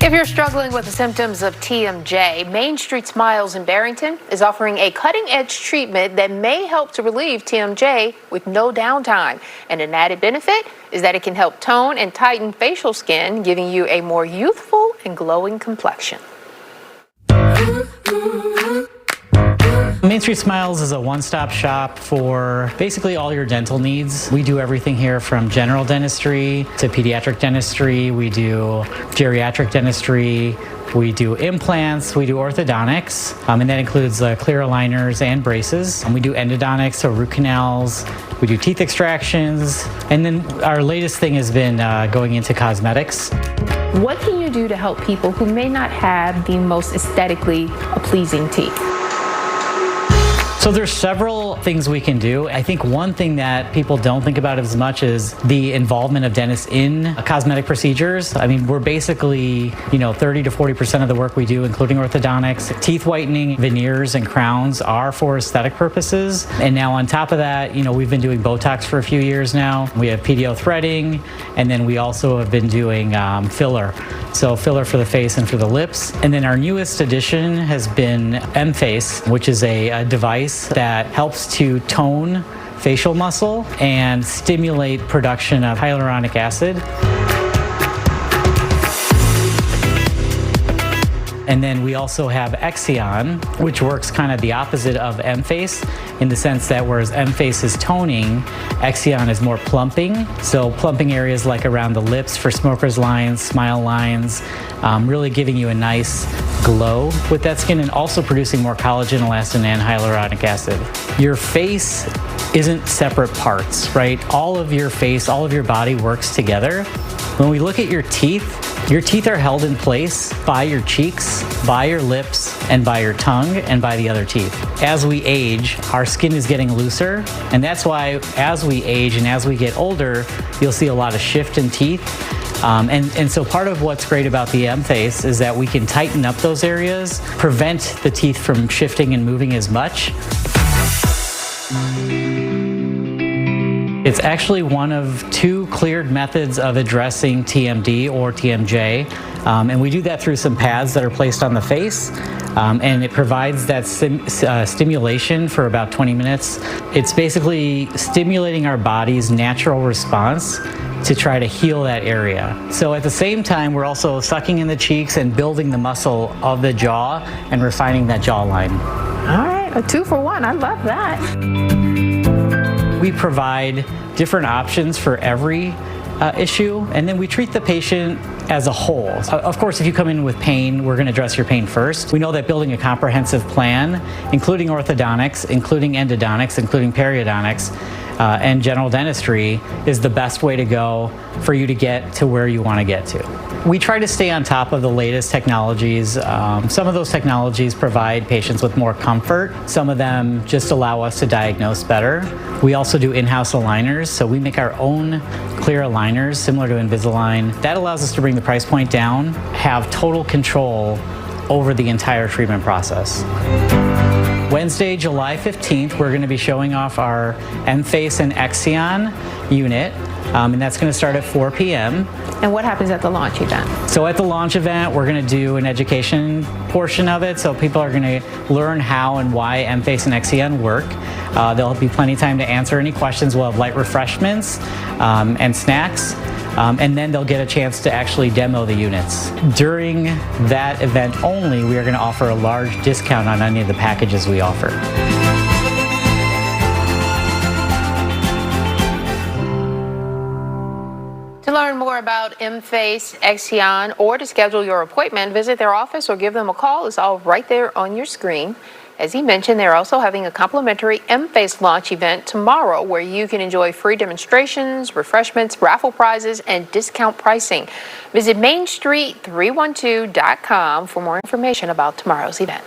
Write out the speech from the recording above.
If you're struggling with the symptoms of TMJ, Main Street Smiles in Barrington is offering a cutting-edge treatment that may help to relieve TMJ with no downtime. And an added benefit is that it can help tone and tighten facial skin, giving you a more youthful and glowing complexion. Main Street Smiles is a one-stop shop for basically all your dental needs. We do everything here from general dentistry to pediatric dentistry. We do geriatric dentistry. We do implants. We do orthodontics, and that includes clear aligners and braces. And we do endodontics, so root canals. We do teeth extractions. And then our latest thing has been going into cosmetics. What can you do to help people who may not have the most aesthetically pleasing teeth? So there's several things we can do. I think one thing that people don't think about as much is the involvement of dentists in cosmetic procedures. I mean, we're basically, 30 to 40% of the work we do, including orthodontics. Teeth whitening, veneers, and crowns are for aesthetic purposes. And now on top of that, we've been doing Botox for a few years now. We have PDO threading, and then we also have been doing filler. So filler for the face and for the lips. And then our newest addition has been Emface, which is a device that helps to tone facial muscle and stimulate production of hyaluronic acid. And then we also have Exion, which works kind of the opposite of Emface in the sense that whereas Emface is toning, Exion is more plumping. So plumping areas like around the lips for smoker's lines, smile lines, really giving you a nice glow with that skin and also producing more collagen, elastin, and hyaluronic acid. Your face isn't separate parts, right? All of your face, all of your body works together. When we look at your teeth are held in place by your cheeks, by your lips, and by your tongue, and by the other teeth. As we age, our skin is getting looser, and that's why as we age and as we get older, you'll see a lot of shift in teeth. And so part of what's great about the Emface is that we can tighten up those areas, prevent the teeth from shifting and moving as much. It's actually one of two cleared methods of addressing TMD or TMJ, and we do that through some pads that are placed on the face, and it provides that stimulation for about 20 minutes. It's basically stimulating our body's natural response to try to heal that area. So at the same time, we're also sucking in the cheeks and building the muscle of the jaw and refining that jawline. All right, a 2-for-1, I love that. We provide different options for every issue, and then we treat the patient as a whole. Of course, if you come in with pain, we're going to address your pain first. We know that building a comprehensive plan, including orthodontics, including endodontics, including periodontics, and general dentistry is the best way to go for you to get to where you want to get to. We try to stay on top of the latest technologies. Some of those technologies provide patients with more comfort. Some of them just allow us to diagnose better. We also do in-house aligners, so we make our own clear aligners similar to Invisalign. That allows us to bring the price point down, have total control over the entire treatment process. Wednesday, July 15th, we're going to be showing off our Emface and Exion unit, and that's going to start at 4 p.m. And what happens at the launch event? So at the launch event, we're going to do an education portion of it, so people are going to learn how and why Emface and Exion work. There'll be plenty of time to answer any questions. We'll have light refreshments and snacks. And then they'll get a chance to actually demo the units. During that event only, we are going to offer a large discount on any of the packages we offer. To learn more about Emface, Exion, or to schedule your appointment, visit their office or give them a call. It's all right there on your screen. As he mentioned, they're also having a complimentary Emface launch event tomorrow where you can enjoy free demonstrations, refreshments, raffle prizes, and discount pricing. Visit mainstreet312.com for more information about tomorrow's event.